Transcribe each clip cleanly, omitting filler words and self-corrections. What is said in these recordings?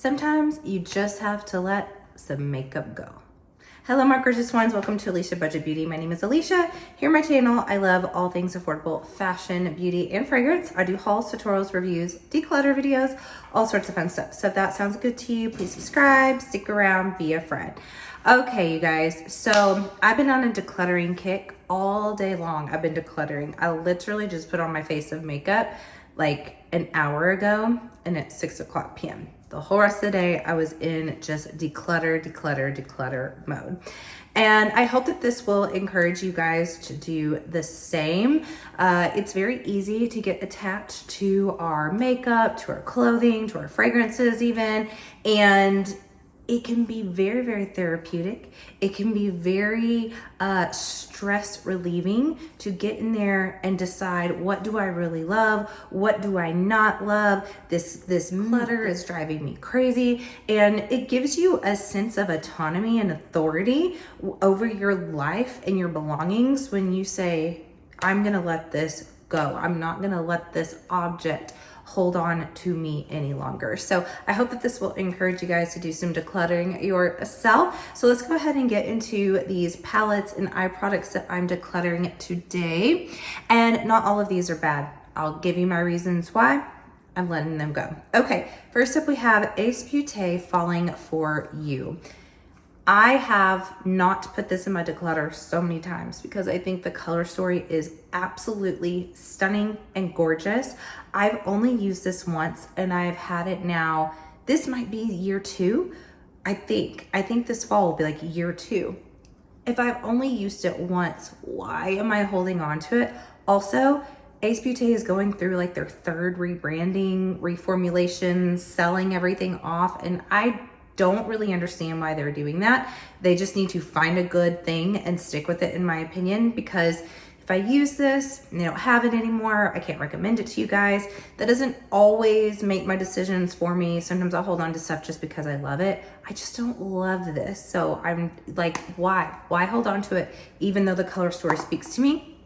Sometimes you just have to let some makeup go. Hello, my gorgeous ones. Welcome to Aleisha Budget Beauty. My name is Aleisha. Here on my channel, I love all things affordable fashion, beauty, and fragrance. I do hauls, tutorials, reviews, declutter videos, all sorts of fun stuff. So if that sounds good to you, please subscribe, stick around, be a friend. Okay, you guys. So I've been on a decluttering kick all day long. I've been decluttering. I literally just put on my face of makeup like an hour ago, and it's 6 o'clock p.m. The whole rest of the day, I was in just declutter mode. And I hope that this will encourage you guys to do the same. It's very easy to get attached to our makeup, to our clothing, to our fragrances even. And it can be very, very therapeutic. It can be very stress relieving to get in there and decide, what do I really love? What do I not love? This clutter is driving me crazy. And it gives you a sense of autonomy and authority over your life and your belongings when you say, I'm gonna let this go. I'm not gonna let this object hold on to me any longer. So I hope that this will encourage you guys to do some decluttering yourself. So let's go ahead and get into these palettes and eye products that I'm decluttering today. And not all of these are bad. I'll give you my reasons why I'm letting them go. Okay, first up we have Ace Beauty Falling For You. I have not put this in my declutter so many times because I think the color story is absolutely stunning and gorgeous. I've only used this once and I've had it now. This might be year 2. I think this fall will be like year 2. If I've only used it once, why am I holding on to it? Also, Ace Beauty is going through like their 3rd rebranding, reformulation, selling everything off, and I don't really understand why they're doing that. They just need to find a good thing and stick with it, in my opinion, because if I use this and they don't have it anymore, I can't recommend it to you guys. That doesn't always make my decisions for me. Sometimes I'll hold on to stuff just because I love it. I just don't love this. So I'm like, why? Why hold on to it even though the color story speaks to me?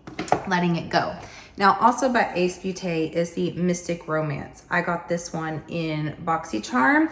Letting it go. Now, also by Ace Beauty is the Mystic Romance. I got this one in BoxyCharm.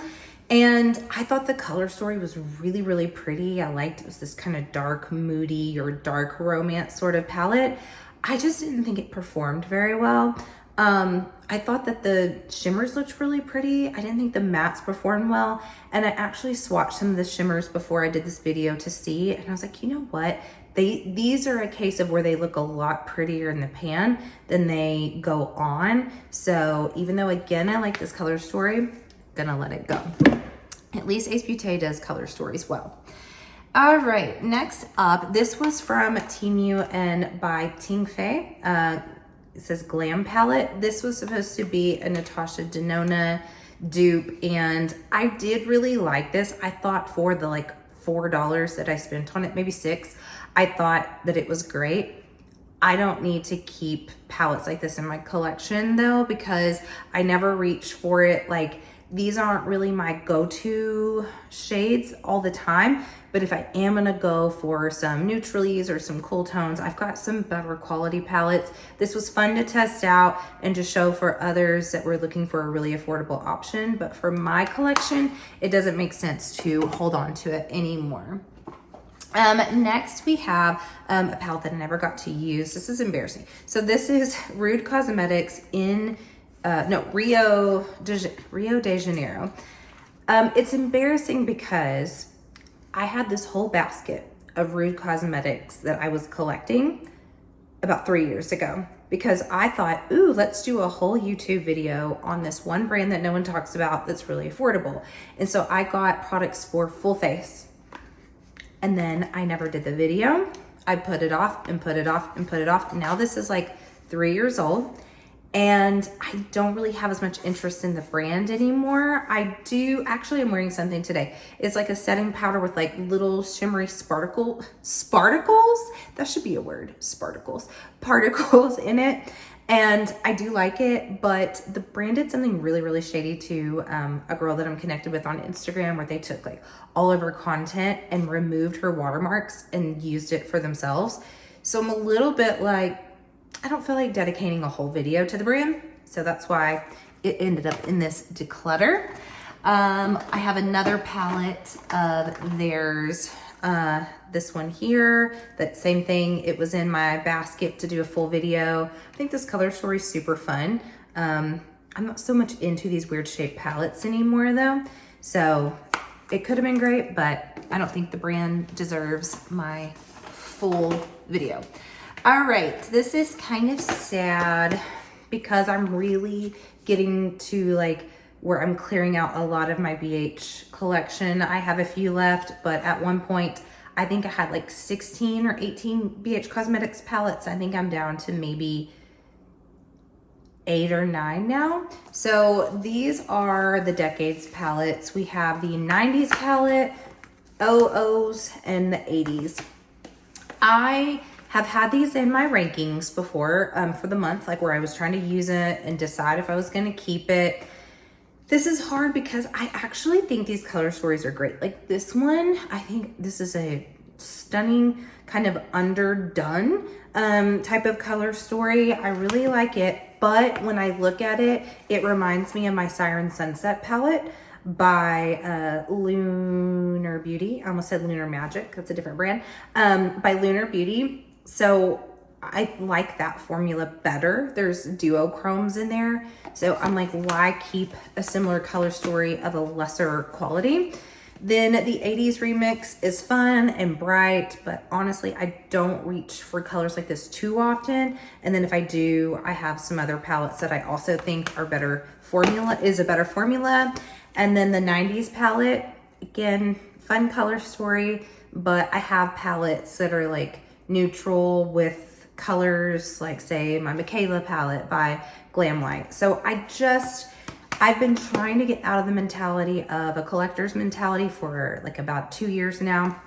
And I thought the color story was really, really pretty. I liked it was this kind of dark, moody or dark romance sort of palette. I just didn't think it performed very well. I thought that the shimmers looked really pretty. I didn't think the mattes performed well. And I actually swatched some of the shimmers before I did this video to see. And I was like, you know what? These are a case of where they look a lot prettier in the pan than they go on. So even though, again, I like this color story, gonna let it go. At least Ace Beauty does color stories well. All right, next up, this was from Temu and by Ting Fei. It says Glam Palette. This was supposed to be a Natasha Denona dupe, and I did really like this. I thought for the like $4 that I spent on it, maybe $6, I thought that it was great. I don't need to keep palettes like this in my collection though, because I never reach for it. Like, these aren't really my go-to shades all the time, but if I am gonna go for some neutralies or some cool tones, I've got some better quality palettes. This was fun to test out and to show for others that were looking for a really affordable option, but for my collection, it doesn't make sense to hold on to it anymore. Next we have a palette that I never got to use. This is embarrassing. So this is Rude Cosmetics in Rio de Janeiro. It's embarrassing because I had this whole basket of Rude Cosmetics that I was collecting about 3 years ago because I thought, ooh, let's do a whole YouTube video on this one brand that no one talks about that's really affordable. And so I got products for full face. And then I never did the video. I put it off and put it off and put it off. Now this is like 3 years old. And I don't really have as much interest in the brand anymore. I do, actually I'm wearing something today. It's like a setting powder with like little shimmery sparkles? That should be a word, particles in it. And I do like it, but the brand did something really, really shady to a girl that I'm connected with on Instagram where they took like all of her content and removed her watermarks and used it for themselves. So I'm a little bit like, I don't feel like dedicating a whole video to the brand. So that's why it ended up in this declutter. I have another palette of theirs. This one here, that same thing. It was in my basket to do a full video. I think this color story is super fun. I'm not so much into these weird shaped palettes anymore though. So it could have been great, but I don't think the brand deserves my full video. All right, this is kind of sad because I'm really getting to like where I'm clearing out a lot of my BH collection. I have a few left, but at one point, I think I had like 16 or 18 BH Cosmetics palettes. I think I'm down to maybe 8 or 9 now. So these are the Decades palettes. We have the 90s palette, 00s, and the 80s. I have had these in my rankings before for the month, like where I was trying to use it and decide if I was gonna keep it. This is hard because I actually think these color stories are great. Like this one, I think this is a stunning kind of underdone type of color story. I really like it, but when I look at it, it reminds me of my Siren Sunset palette by Lunar Beauty. I almost said Lunar Magic, that's a different brand, by Lunar Beauty. So I like that formula better. There's duochromes in there. So I'm like, why keep a similar color story of a lesser quality? Then the 80s remix is fun and bright, but honestly, I don't reach for colors like this too often. And then if I do, I have some other palettes that I also think are better formula, is a better formula. And then the 90s palette, again, fun color story, but I have palettes that are like neutral with colors, like say my Michaela palette by Glamlight. So I've been trying to get out of the mentality of a collector's mentality for like about 2 years now,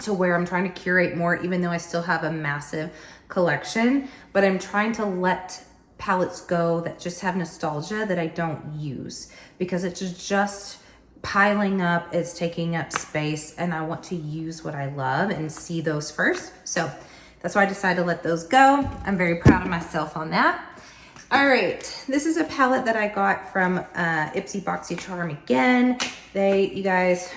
to where I'm trying to curate more, even though I still have a massive collection, but I'm trying to let palettes go that just have nostalgia that I don't use, because it's just piling up, it's taking up space, and I want to use what I love and see those first. So that's why I decided to let those go. I'm very proud of myself on that. All right, this is a palette that I got from Ipsy Boxy Charm again. You guys,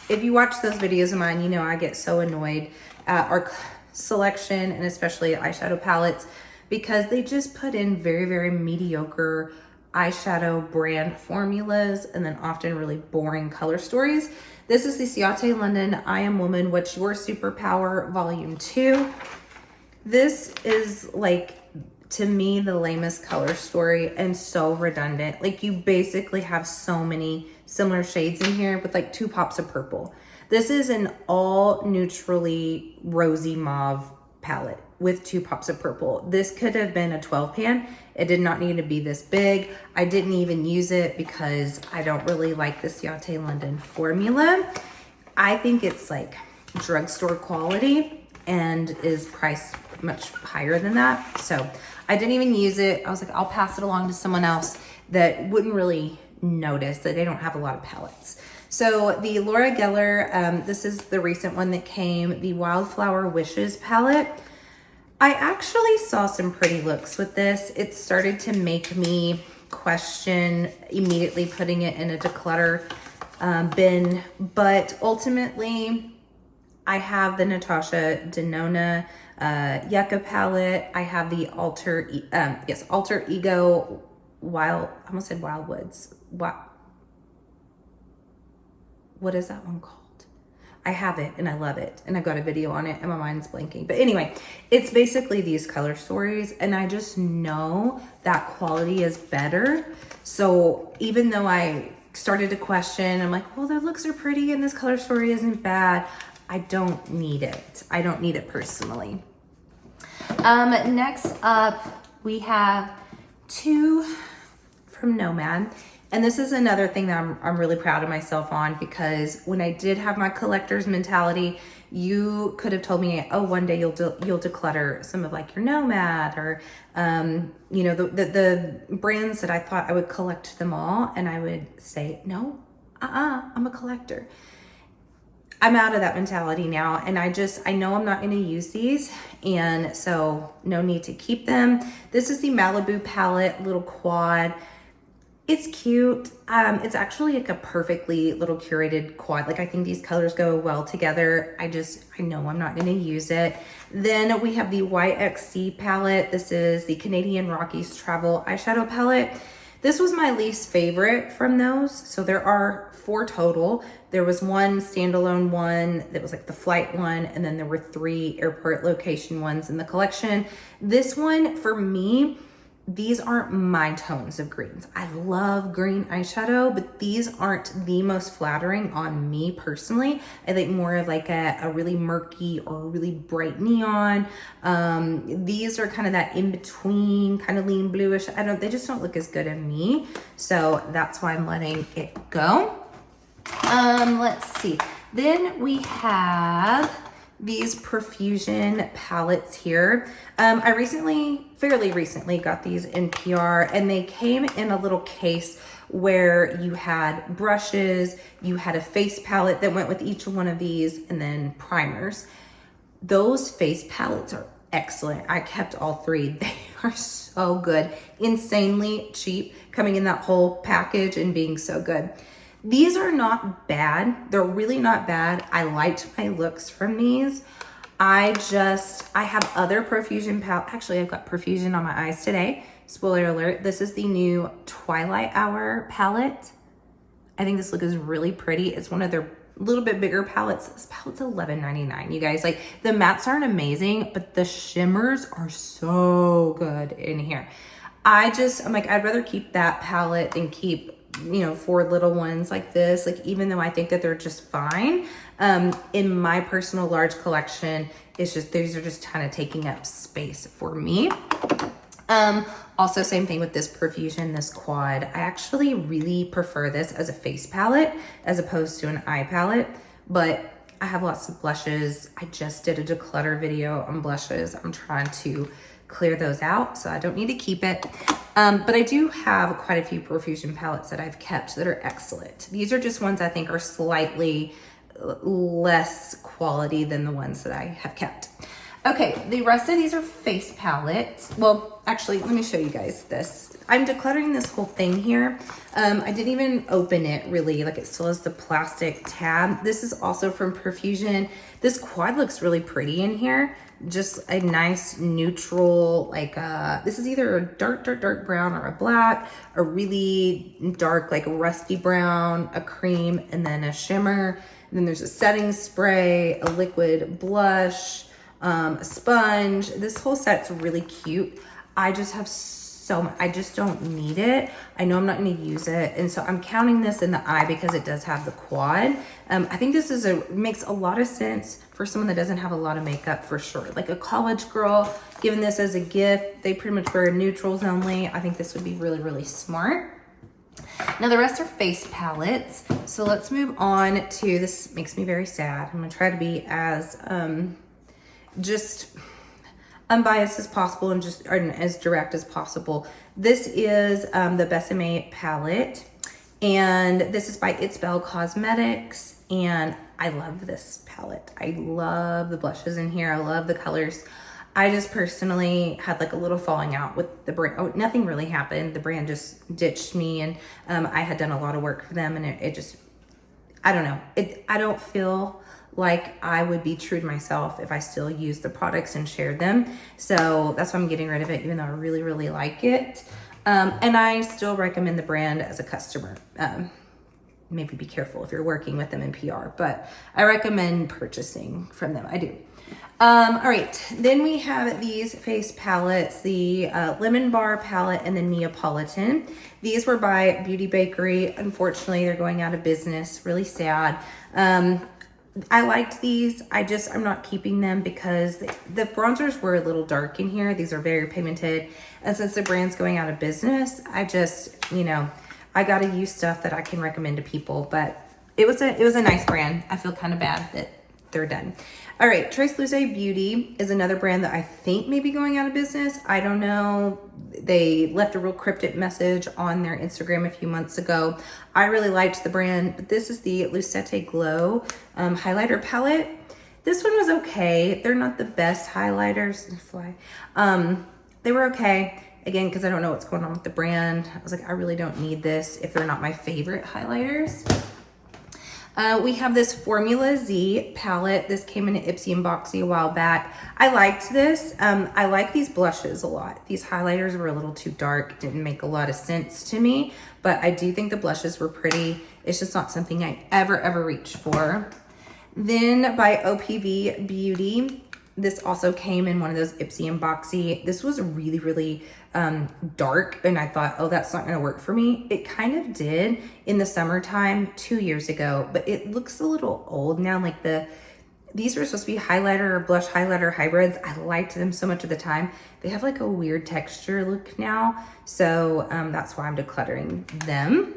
if you watch those videos of mine, you know I get so annoyed at our selection, and especially eyeshadow palettes, because they just put in very, very mediocre eyeshadow brand formulas and then often really boring color stories. This is the Ciate London I Am Woman, What's Your Superpower Volume 2. This is like, to me, the lamest color story and so redundant. Like you basically have so many similar shades in here with like 2 pops of purple. This is an all neutrally rosy mauve palette with 2 pops of purple. This could have been a 12 pan. It did not need to be this big. I didn't even use it because I don't really like the Ciate London formula. I think it's like drugstore quality and is priced much higher than that. So I didn't even use it. I was like, I'll pass it along to someone else that wouldn't really notice that they don't have a lot of palettes. So the Laura Geller, this is the recent one that came, the Wildflower Wishes palette. I actually saw some pretty looks with this. It started to make me question immediately putting it in a declutter bin, but ultimately I have the Natasha Denona Yucca palette. I have the Alter Ego Wild, I almost said Wildwoods. What is that one called? I have it and I love it, and I've got a video on it and my mind's blanking. But anyway, it's basically these color stories, and I just know that quality is better. So even though I started to question, I'm like, well, their looks are pretty and this color story isn't bad, I don't need it. I don't need it personally. Next up, we have 2 from Nomad. And this is another thing that I'm really proud of myself on, because when I did have my collector's mentality, you could have told me, oh, one day you'll declutter some of like your Nomad or, you know, the brands that I thought I would collect them all. And I would say, no, I'm a collector. I'm out of that mentality now, and I know I'm not going to use these, and so no need to keep them. This is the Malibu palette, little quad. It's cute. It's actually like a perfectly little curated quad. Like I think these colors go well together. I know I'm not gonna use it. Then we have the YXC palette. This is the Canadian Rockies Travel Eyeshadow Palette. This was my least favorite from those. So there are 4 total. There was one standalone one that was like the flight one, and then there were 3 airport location ones in the collection. This one, for me, these aren't my tones of greens. I love green eyeshadow, but these aren't the most flattering on me personally. I think more of like a really murky or really bright neon. These are kind of that in-between, kind of lean bluish. They just don't look as good on me. So that's why I'm letting it go. Let's see. Then we have these Perfusion palettes here. I fairly recently got these in PR, and they came in a little case where you had brushes, you had a face palette that went with each one of these, and then primers. Those face palettes are excellent. I kept all 3. They are so good, insanely cheap, coming in that whole package and being so good. These are not bad. They're really not bad. I liked my looks from these. I have other Perfusion palette. Actually, I've got Perfusion on my eyes today. Spoiler alert. This is the new Twilight Hour palette. I think this look is really pretty. It's one of their little bit bigger palettes. This palette's $11.99, you guys. Like, the mattes aren't amazing, but the shimmers are so good in here. I'm like, I'd rather keep that palette than keep 4 little ones like this. Like, even though I think that they're just fine, in my personal large collection, it's just, these are just kind of taking up space for me. Also, same thing with this Perfusion, this quad. I actually really prefer this as a face palette as opposed to an eye palette, but I have lots of blushes. I just did a declutter video on blushes. I'm trying to clear those out, so I don't need to keep it. But I do have quite a few Perfusion palettes that I've kept that are excellent. These are just ones I think are slightly less quality than the ones that I have kept. Okay, the rest of these are face palettes. Well, actually, let me show you guys this. I'm decluttering this whole thing here. I didn't even open it really, like it still has the plastic tab. This is also from Perfusion. This quad looks really pretty in here. Just a nice neutral, like this is either a dark brown or a black, a really dark, like a rusty brown, a cream, and then a shimmer. And then there's a setting spray, a liquid blush, a sponge. This whole set's really cute. I just have so much. I just don't need it. I know I'm not going to use it, and so I'm counting this in the eye because it does have the quad. I think this is makes a lot of sense for someone that doesn't have a lot of makeup, for sure. Like a college girl, giving this as a gift, they pretty much wear neutrals only. I think this would be really, really smart. Now the rest are face palettes. So let's move on to, this makes me very sad. I'm gonna try to be as just unbiased as possible and just as direct as possible. This is the Buxom palette, and this is by Buxom Cosmetics, and I love this palette. I love the blushes in here. I love the colors. I just personally had like a little falling out with the brand. Oh, nothing really happened. The brand just ditched me, and I had done a lot of work for them, and it just, I don't know. I don't feel like I would be true to myself if I still used the products and shared them. So that's why I'm getting rid of it, even though I really, really like it. And I still recommend the brand as a customer. Maybe be careful if you're working with them in PR, but I recommend purchasing from them. I do. All right, then we have these face palettes, the Lemon Bar palette and the Neapolitan. These were by Beauty Bakery. Unfortunately, they're going out of business. Really sad. I liked these. I'm not keeping them because the bronzers were a little dark in here. These are very pigmented. And since the brand's going out of business, I just, I got to use stuff that I can recommend to people, but it was a nice brand. I feel kind of bad that they're done. All right, Trace Luce Beauty is another brand that I think may be going out of business. I don't know. They left a real cryptic message on their Instagram a few months ago. I really liked the brand, but this is the Lucette Glow highlighter palette. This one was okay. They're not the best highlighters. They were okay. again, because I don't know what's going on with the brand. I was like, I really don't need this if they're not my favorite highlighters. We have this Formula Z palette. This came in an Ipsy and Boxy a while back. I liked this. I like these blushes a lot. These highlighters were a little too dark. Didn't make a lot of sense to me, but I do think the blushes were pretty. It's just not something I ever reach for. Then by OPV Beauty, this also came in one of those Ipsy and Boxy. This was really dark, and I thought, oh, that's not gonna work for me. It kind of did in the summertime 2 years ago, but it looks a little old now. Like these were supposed to be highlighter or blush highlighter hybrids. I liked them so much at the time. They have like a weird texture look now. So that's why I'm decluttering them.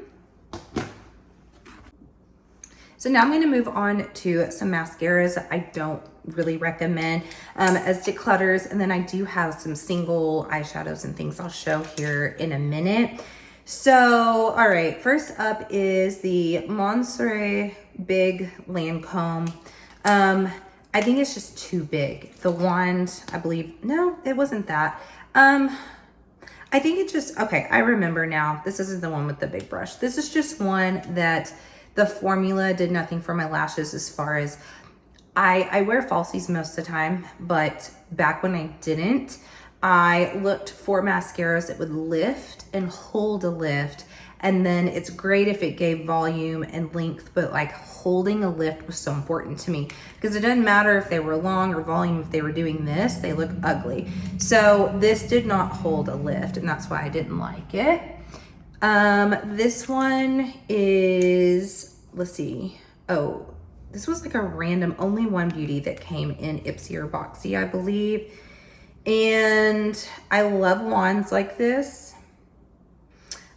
So now I'm going to move on to some mascaras I don't really recommend as declutters. And then I do have some single eyeshadows and things I'll show here in a minute. So, all right, first up is the Monterey Big Lancome. I think it's just too big. The wand, I believe, no, it wasn't that. I think it just, okay, I remember now. This isn't the one with the big brush. This is just one that the formula did nothing for my lashes as far as, I wear falsies most of the time, but back when I didn't, I looked for mascaras that would lift and hold a lift. And then it's great if it gave volume and length, but like holding a lift was so important to me because it doesn't matter if they were long or volume. If they were doing this, they look ugly. So this did not hold a lift, and that's why I didn't like it. This one is, let's see. Oh, this was like a random only one beauty that came in Ipsy or Boxy, I believe. And I love wands like this.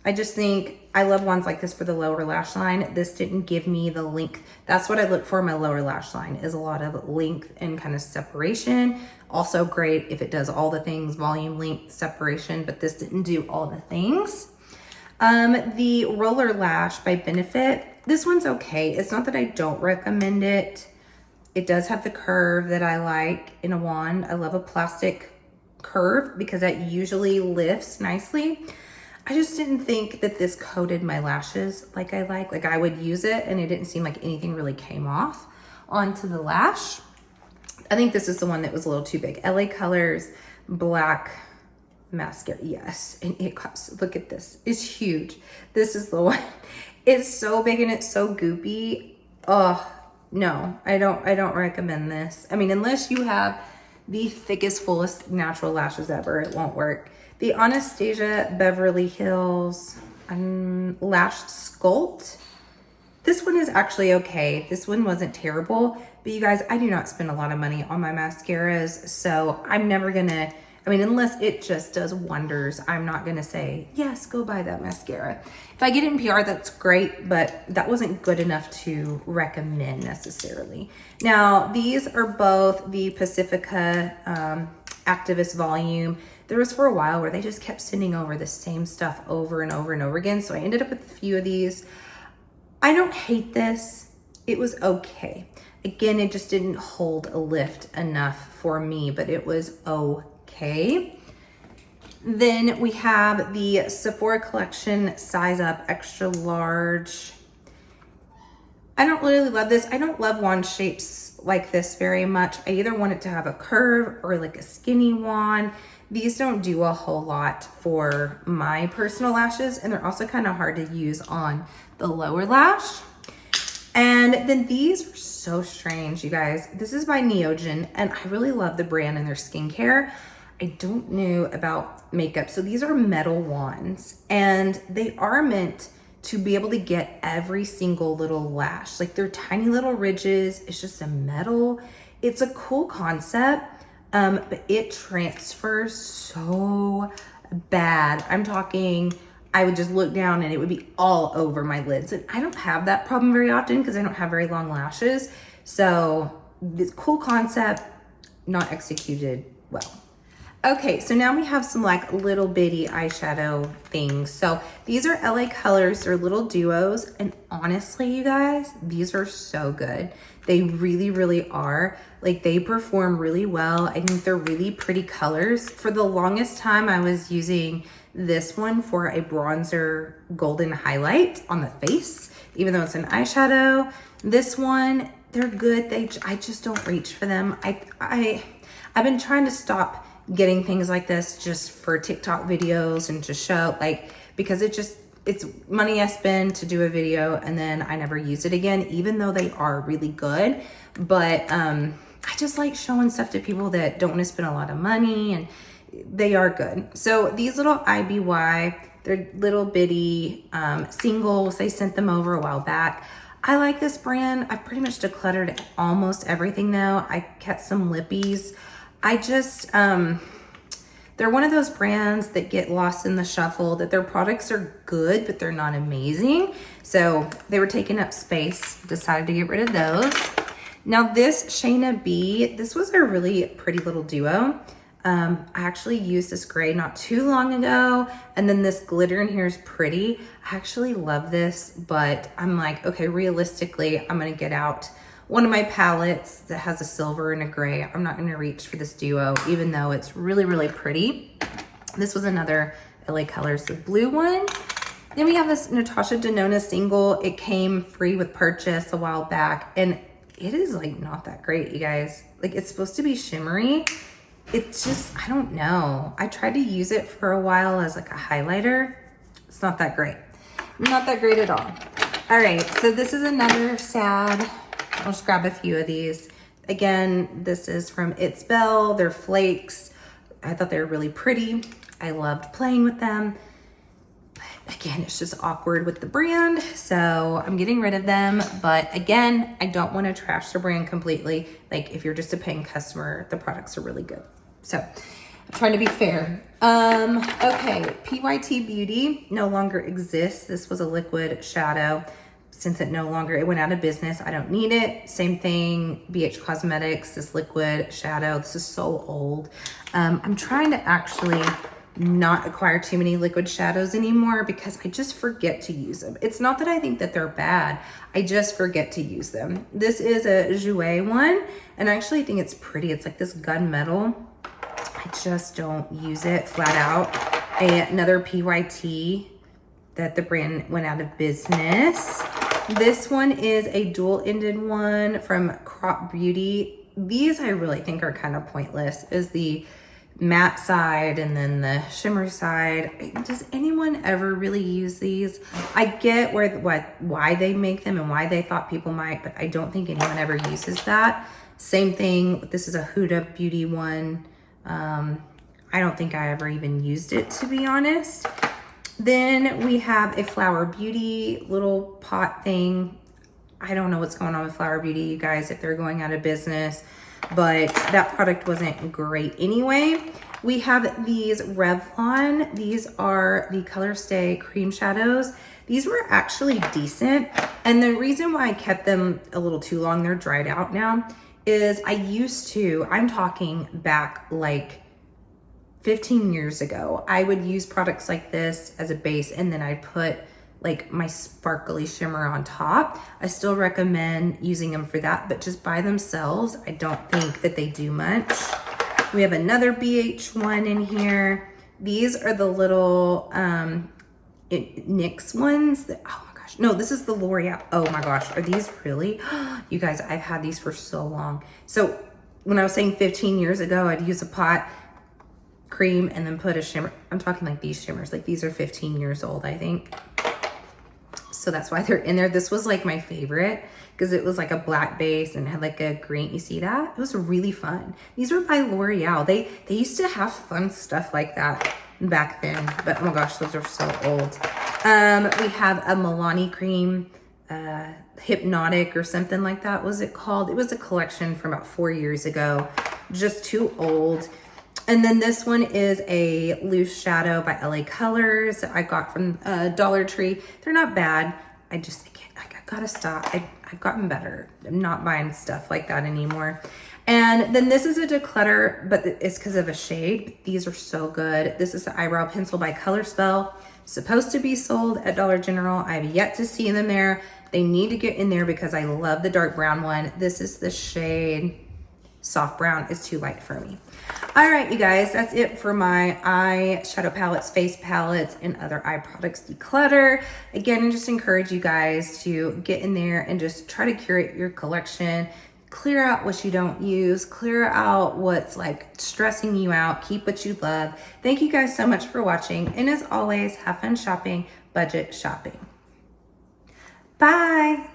I just think I love wands like this for the lower lash line. This didn't give me the length. That's what I look for in my lower lash line, is a lot of length and kind of separation. Also great if it does all the things, volume, length, separation, but this didn't do all the things. The Roller Lash by Benefit. This one's okay. It's not that I don't recommend it. It does have the curve that I like in a wand. I love a plastic curve because that usually lifts nicely. I just didn't think that this coated my lashes like I like. Like I would use it and it didn't seem like anything really came off onto the lash. I think this is the one that was a little too big. LA Colors Black Mascara, yes. And it costs, look at this, it's huge. This is the one. It's so big and it's so goopy. Oh, no, I don't recommend this. I mean, unless you have the thickest, fullest natural lashes ever, it won't work. The Anastasia Beverly Hills Lash Sculpt. This one is actually okay. This one wasn't terrible, but you guys, I do not spend a lot of money on my mascaras, so I'm never gonna, I mean, unless it just does wonders, I'm not gonna say, yes, go buy that mascara. If I get it in PR, that's great, but that wasn't good enough to recommend necessarily. Now, these are both the Pacifica Activist Volume. There was for a while where they just kept sending over the same stuff over and over and over again. So I ended up with a few of these. I don't hate this. It was okay. Again, it just didn't hold a lift enough for me, but it was okay. Then we have the Sephora Collection Size Up Extra Large. I don't really love this. I don't love wand shapes like this very much. I either want it to have a curve or like a skinny wand. These don't do a whole lot for my personal lashes, and they're also kind of hard to use on the lower lash. And then these are so strange, you guys. This is by Neogen, and I really love the brand and their skincare. I don't know about makeup. So these are metal wands, and they are meant to be able to get every single little lash. Like they're tiny little ridges. It's just a metal. It's a cool concept. But it transfers so bad. I'm talking, I would just look down and it would be all over my lids. And I don't have that problem very often because I don't have very long lashes. So this cool concept, not executed well. Okay, so now we have some like little bitty eyeshadow things. So these are LA Colors, they're little duos. And honestly, you guys, these are so good. They really, really are. Like they perform really well. I think they're really pretty colors. For the longest time, I was using this one for a bronzer golden highlight on the face, even though it's an eyeshadow. This one, they're good. I just don't reach for them. I've been trying to stop getting things like this just for TikTok videos and to show, like, because it's money I spend to do a video and then I never use it again, even though they are really good. But I just like showing stuff to people that don't want to spend a lot of money, and they are good. So these little IBY, they're little bitty singles. They sent them over a while back. I like this brand. I've pretty much decluttered almost everything though. I kept some lippies. I just, they're one of those brands that get lost in the shuffle, that their products are good, but they're not amazing. So they were taking up space, decided to get rid of those. Now this Shayna B, this was a really pretty little duo. I actually used this gray not too long ago, and then this glitter in here is pretty. I actually love this, but I'm like, okay, realistically, I'm gonna get out one of my palettes that has a silver and a gray. I'm not gonna reach for this duo, even though it's really, really pretty. This was another LA Colors, the blue one. Then we have this Natasha Denona single. It came free with purchase a while back, and it is like not that great, you guys. Like it's supposed to be shimmery. It's just, I don't know. I tried to use it for a while as like a highlighter. It's not that great. Not that great at all. All right, so this is another sad. I'll just grab a few of these. Again, this is from It's Belle. They're flakes. I thought they were really pretty. I loved playing with them. But again, it's just awkward with the brand, so I'm getting rid of them. But again, I don't want to trash the brand completely. Like if you're just a paying customer, the products are really good. So I'm trying to be fair. Okay, PYT Beauty no longer exists. This was a liquid shadow. Since it went out of business, I don't need it. Same thing, BH Cosmetics, this liquid shadow. This is so old. I'm trying to actually not acquire too many liquid shadows anymore because I just forget to use them. It's not that I think that they're bad. I just forget to use them. This is a Jouer one, and I actually think it's pretty. It's like this gunmetal. I just don't use it flat out. Another PYT that the brand went out of business. This one is a dual-ended one from Crop Beauty. These I really think are kind of pointless. Is the matte side and then the shimmer side. Does anyone ever really use these? I get why they make them and why they thought people might, but I don't think anyone ever uses that. Same thing, this is a Huda Beauty one. I don't think I ever even used it, to be honest. Then we have a Flower Beauty little pot thing. I don't know what's going on with Flower Beauty, you guys, if they're going out of business, but that product wasn't great anyway. We have these Revlon. These are the Color Stay cream shadows. These were actually decent. And the reason why I kept them a little too long, they're dried out now, is I'm talking back like 15 years ago, I would use products like this as a base, and then I'd put like my sparkly shimmer on top. I still recommend using them for that, but just by themselves, I don't think that they do much. We have another BH one in here. These are the little NYX ones that, oh my gosh. No, this is the L'Oreal. Oh my gosh, are these really? You guys, I've had these for so long. So when I was saying 15 years ago, I'd use a pot, cream, and then put a shimmer. I'm talking like these shimmers. Like these are 15 years old, I think. So that's why they're in there. This was like my favorite because it was like a black base and had like a green. You see that? It was really fun. These were by L'Oreal. They used to have fun stuff like that back then, but oh my gosh, those are so old. We have a Milani cream, Hypnotic or something like that was it called. It was a collection from about 4 years ago, just too old. And then this one is a loose shadow by LA Colors that I got from Dollar Tree. They're not bad. I got gotta stop. I've gotten better. I'm not buying stuff like that anymore. And then this is a declutter, but it's because of a shade. These are so good. This is the eyebrow pencil by Color Spell. Supposed to be sold at Dollar General. I've yet to see them there. They need to get in there because I love the dark brown one. This is the shade Soft Brown. Is too light for me. All right, you guys, that's it for my eyeshadow palettes, face palettes, and other eye products declutter. Again, I just encourage you guys to get in there and just try to curate your collection. Clear out what you don't use, clear out what's like stressing you out, keep what you love. Thank you guys so much for watching. And as always, have fun shopping, budget shopping. Bye.